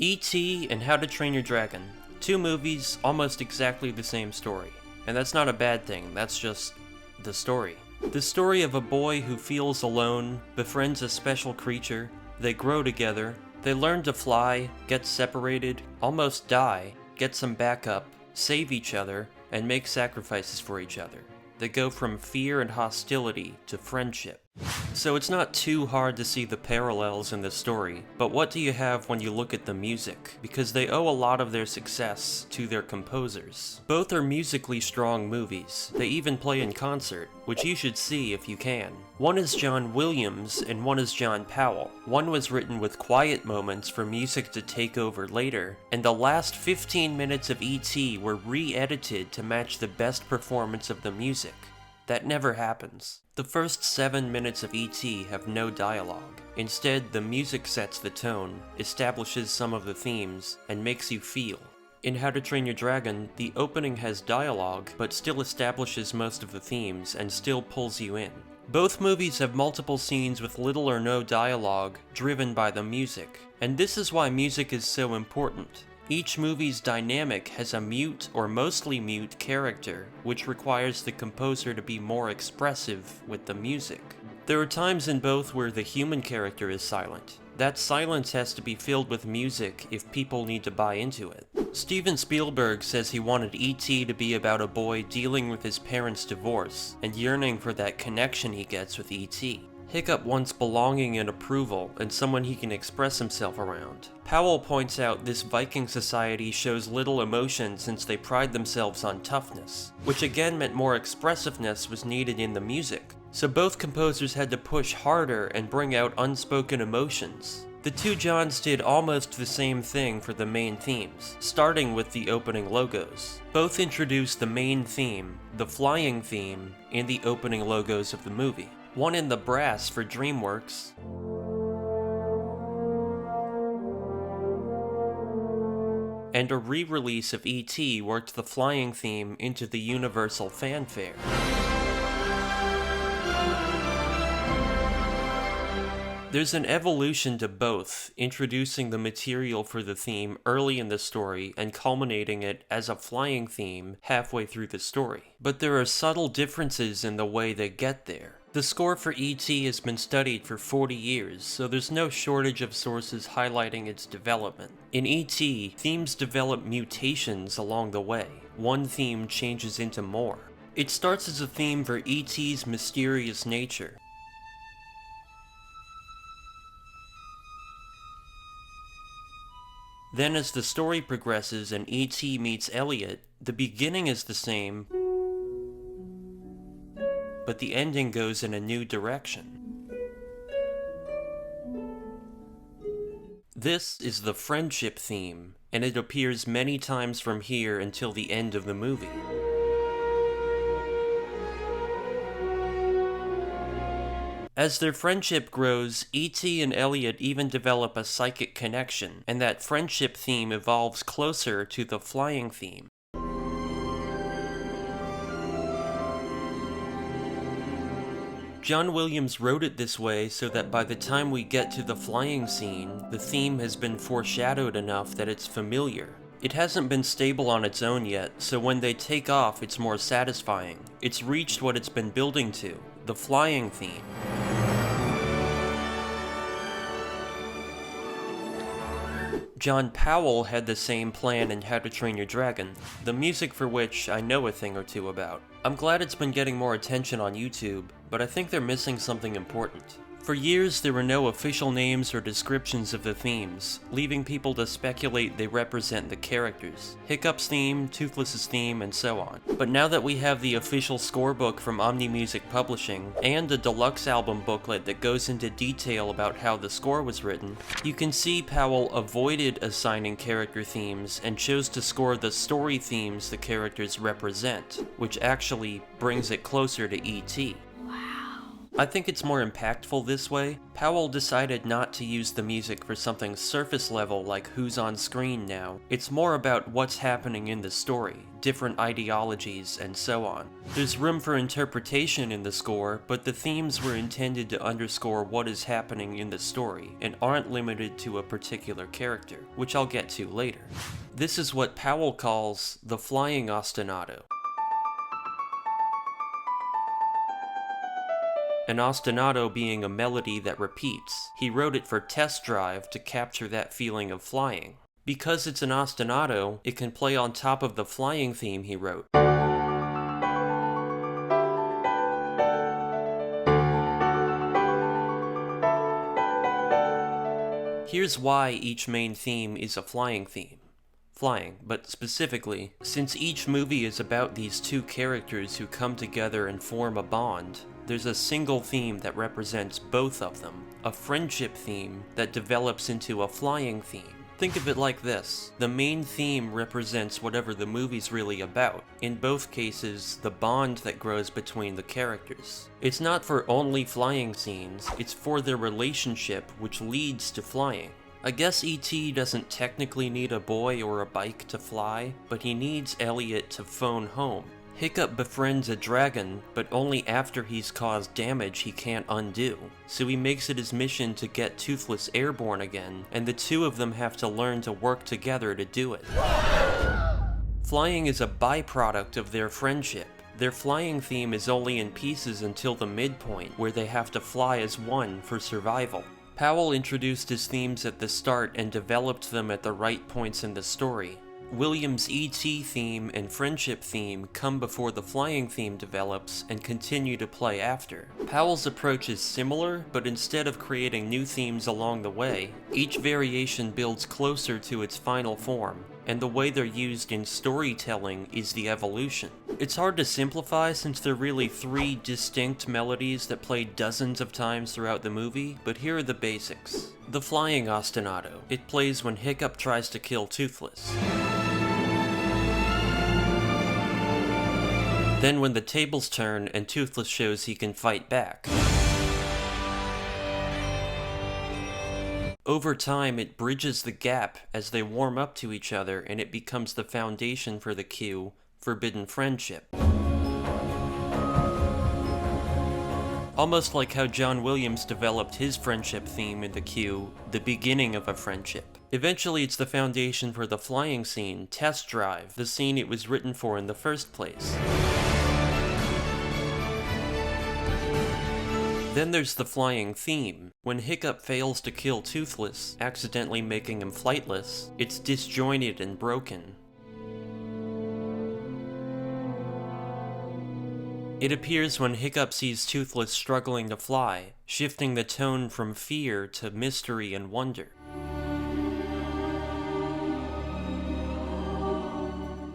E.T. and How to Train Your Dragon. Two movies, almost exactly the same story. And that's not a bad thing, that's just the story. The story of a boy who feels alone, befriends a special creature, they grow together, they learn to fly, get separated, almost die, get some backup, save each other, and make sacrifices for each other. They go from fear and hostility to friendship. So it's not too hard to see the parallels in the story, but what do you have when you look at the music? Because they owe a lot of their success to their composers. Both are musically strong movies. They even play in concert, which you should see if you can. One is John Williams and one is John Powell. One was written with quiet moments for music to take over later, and the last 15 minutes of E.T. were re-edited to match the best performance of the music. That never happens. The first 7 minutes of E.T. have no dialogue. Instead, the music sets the tone, establishes some of the themes, and makes you feel. In How to Train Your Dragon, the opening has dialogue, but still establishes most of the themes and still pulls you in. Both movies have multiple scenes with little or no dialogue, driven by the music. And this is why music is so important. Each movie's dynamic has a mute or mostly mute character, which requires the composer to be more expressive with the music. There are times in both where the human character is silent. That silence has to be filled with music if people need to buy into it. Steven Spielberg says he wanted E.T. to be about a boy dealing with his parents' divorce and yearning for that connection he gets with E.T. Hiccup wants belonging and approval, and someone he can express himself around. Powell points out this Viking society shows little emotion since they pride themselves on toughness, which again meant more expressiveness was needed in the music. So both composers had to push harder and bring out unspoken emotions. The two Johns did almost the same thing for the main themes, starting with the opening logos. Both introduced the main theme, the flying theme, in the opening logos of the movie. One in the brass for DreamWorks, and a re-release of E.T. worked the flying theme into the Universal fanfare. There's an evolution to both, introducing the material for the theme early in the story and culminating it as a flying theme halfway through the story. But there are subtle differences in the way they get there. The score for E.T. has been studied for 40 years, so there's no shortage of sources highlighting its development. In E.T., themes develop mutations along the way. One theme changes into more. It starts as a theme for E.T.'s mysterious nature. Then as the story progresses and E.T. meets Elliot, the beginning is the same, but the ending goes in a new direction. This is the friendship theme, and it appears many times from here until the end of the movie. As their friendship grows, E.T. and Elliot even develop a psychic connection, and that friendship theme evolves closer to the flying theme. John Williams wrote it this way so that by the time we get to the flying scene, the theme has been foreshadowed enough that it's familiar. It hasn't been stable on its own yet, so when they take off it's more satisfying. It's reached what it's been building to, the flying theme. John Powell had the same plan in How to Train Your Dragon, the music for which I know a thing or two about. I'm glad it's been getting more attention on YouTube, but I think they're missing something important. For years, there were no official names or descriptions of the themes, leaving people to speculate they represent the characters. Hiccup's theme, Toothless's theme, and so on. But now that we have the official scorebook from OmniMusic Publishing, and a deluxe album booklet that goes into detail about how the score was written, you can see Powell avoided assigning character themes and chose to score the story themes the characters represent, which actually brings it closer to E.T. I think it's more impactful this way. Powell decided not to use the music for something surface level like who's on screen now. It's more about what's happening in the story, different ideologies, and so on. There's room for interpretation in the score, but the themes were intended to underscore what is happening in the story, and aren't limited to a particular character, which I'll get to later. This is what Powell calls the flying ostinato. An ostinato being a melody that repeats. He wrote it for Test Drive to capture that feeling of flying. Because it's an ostinato, it can play on top of the flying theme he wrote. Here's why each main theme is a flying theme. Flying, but specifically, since each movie is about these two characters who come together and form a bond, there's a single theme that represents both of them, a friendship theme that develops into a flying theme. Think of it like this. The main theme represents whatever the movie's really about. In both cases, the bond that grows between the characters. It's not for only flying scenes, it's for their relationship which leads to flying. I guess E.T. doesn't technically need a boy or a bike to fly, but he needs Elliot to phone home. Hiccup befriends a dragon, but only after he's caused damage he can't undo. So he makes it his mission to get Toothless airborne again, and the two of them have to learn to work together to do it. Flying is a byproduct of their friendship. Their flying theme is only in pieces until the midpoint, where they have to fly as one for survival. Powell introduced his themes at the start and developed them at the right points in the story. Williams E.T. theme and friendship theme come before the flying theme develops and continue to play after. Powell's approach is similar, but instead of creating new themes along the way, each variation builds closer to its final form, and the way they're used in storytelling is the evolution. It's hard to simplify since there are really three distinct melodies that play dozens of times throughout the movie, but here are the basics. The flying ostinato. It plays when Hiccup tries to kill Toothless. Then when the tables turn and Toothless shows he can fight back. Over time, it bridges the gap as they warm up to each other, and it becomes the foundation for the cue, Forbidden Friendship. Almost like how John Williams developed his friendship theme in the cue, The Beginning of a Friendship. Eventually, it's the foundation for the flying scene, Test Drive, the scene it was written for in the first place. Then there's the flying theme. When Hiccup fails to kill Toothless, accidentally making him flightless, it's disjointed and broken. It appears when Hiccup sees Toothless struggling to fly, shifting the tone from fear to mystery and wonder.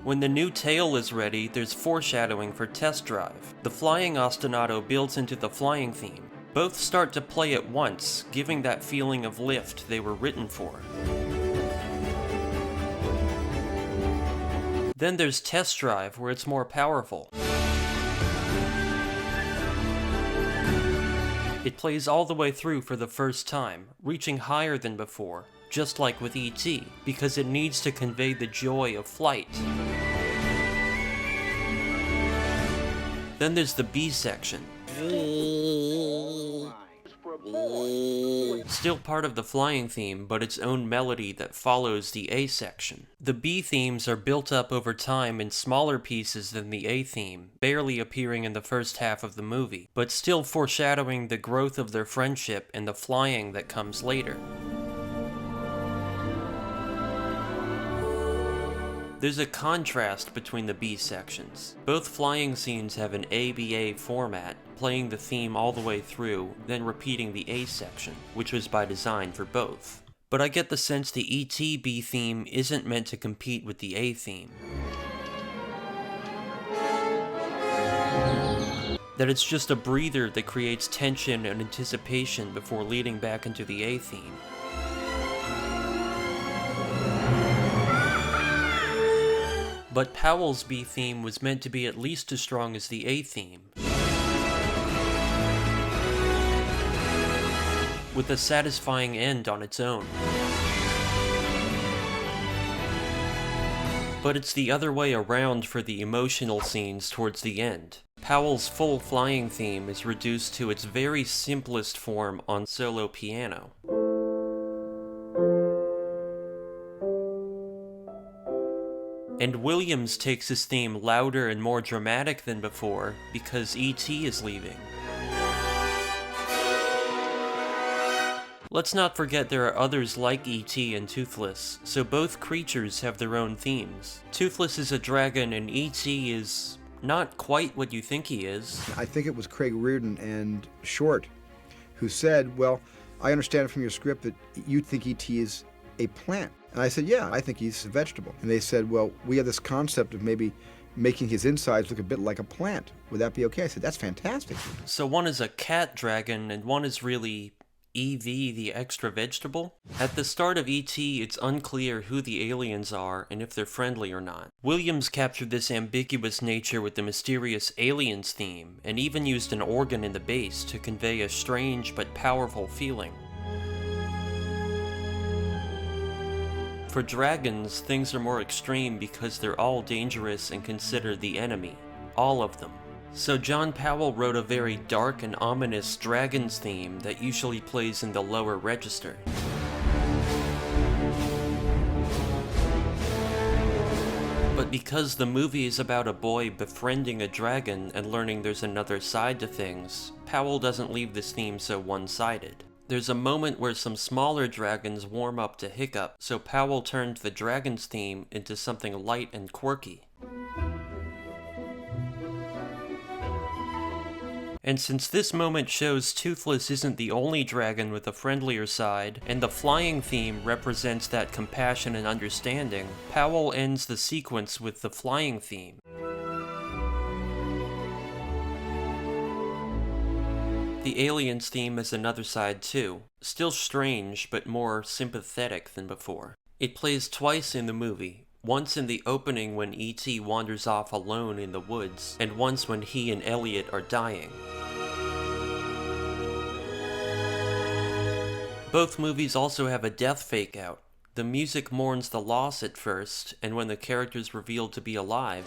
When the new tail is ready, there's foreshadowing for Test Drive. The flying ostinato builds into the flying theme. Both start to play at once, giving that feeling of lift they were written for. Then there's Test Drive, where it's more powerful. It plays all the way through for the first time, reaching higher than before, just like with E.T., because it needs to convey the joy of flight. Then there's the B section. Still part of the flying theme, but its own melody that follows the A section. The B themes are built up over time in smaller pieces than the A theme, barely appearing in the first half of the movie, but still foreshadowing the growth of their friendship and the flying that comes later. There's a contrast between the B sections. Both flying scenes have an ABA format, playing the theme all the way through, then repeating the A section, which was by design for both. But I get the sense the E.T. B theme isn't meant to compete with the A theme. That it's just a breather that creates tension and anticipation before leading back into the A theme. But Powell's B theme was meant to be at least as strong as the A theme. with a satisfying end on its own. But it's the other way around for the emotional scenes towards the end. Powell's full flying theme is reduced to its very simplest form on solo piano. And Williams takes his theme louder and more dramatic than before because E.T. is leaving. Let's not forget there are others like E.T. and Toothless, so both creatures have their own themes. Toothless is a dragon and E.T. is not quite what you think he is. I think it was Craig Reardon and Short who said, well, I understand from your script that you think E.T. is a plant. And I said, yeah, I think he's a vegetable. And they said, well, we have this concept of maybe making his insides look a bit like a plant. Would that be okay? I said, that's fantastic. So one is a cat dragon and one is really E.V., the extra vegetable? At the start of E.T., it's unclear who the aliens are and if they're friendly or not. Williams captured this ambiguous nature with the mysterious aliens theme, and even used an organ in the bass to convey a strange but powerful feeling. For dragons, things are more extreme because they're all dangerous and considered the enemy. All of them. So John Powell wrote a very dark and ominous Dragons theme that usually plays in the lower register. But because the movie is about a boy befriending a dragon and learning there's another side to things, Powell doesn't leave this theme so one-sided. There's a moment where some smaller dragons warm up to Hiccup, so Powell turned the Dragons theme into something light and quirky. And since this moment shows Toothless isn't the only dragon with a friendlier side, and the flying theme represents that compassion and understanding, Powell ends the sequence with the flying theme. The aliens theme has another side too, still strange but more sympathetic than before. It plays twice in the movie. Once in the opening when E.T. wanders off alone in the woods, and once when he and Elliot are dying. Both movies also have a death fake-out. The music mourns the loss at first, and when the character's revealed to be alive,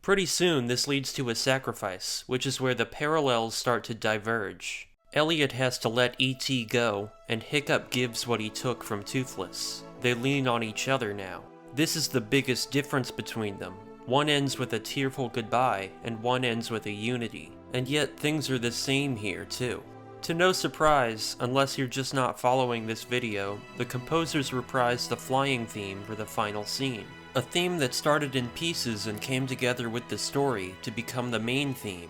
pretty soon, this leads to a sacrifice, which is where the parallels start to diverge. Elliot has to let E.T. go, and Hiccup gives what he took from Toothless. They lean on each other now. This is the biggest difference between them. One ends with a tearful goodbye, and one ends with a unity. And yet, things are the same here, too. To no surprise, unless you're just not following this video, the composers reprised the flying theme for the final scene. A theme that started in pieces and came together with the story to become the main theme.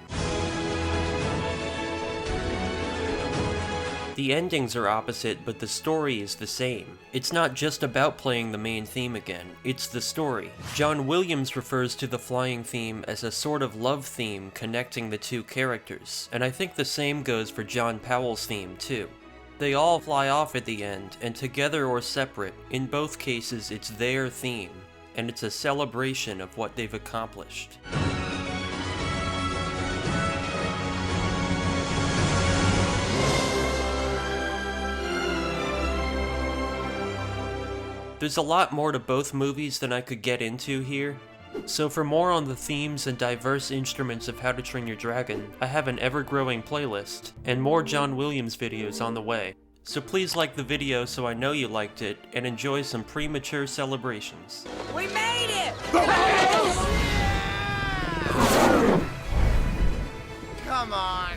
The endings are opposite, but the story is the same. It's not just about playing the main theme again, it's the story. John Williams refers to the flying theme as a sort of love theme connecting the two characters, and I think the same goes for John Powell's theme too. They all fly off at the end, and together or separate, in both cases it's their theme, and it's a celebration of what they've accomplished. There's a lot more to both movies than I could get into here, so for more on the themes and diverse instruments of How to Train Your Dragon, I have an ever-growing playlist, and more John Williams videos on the way. So please like the video so I know you liked it, and enjoy some premature celebrations. We made it! Come on.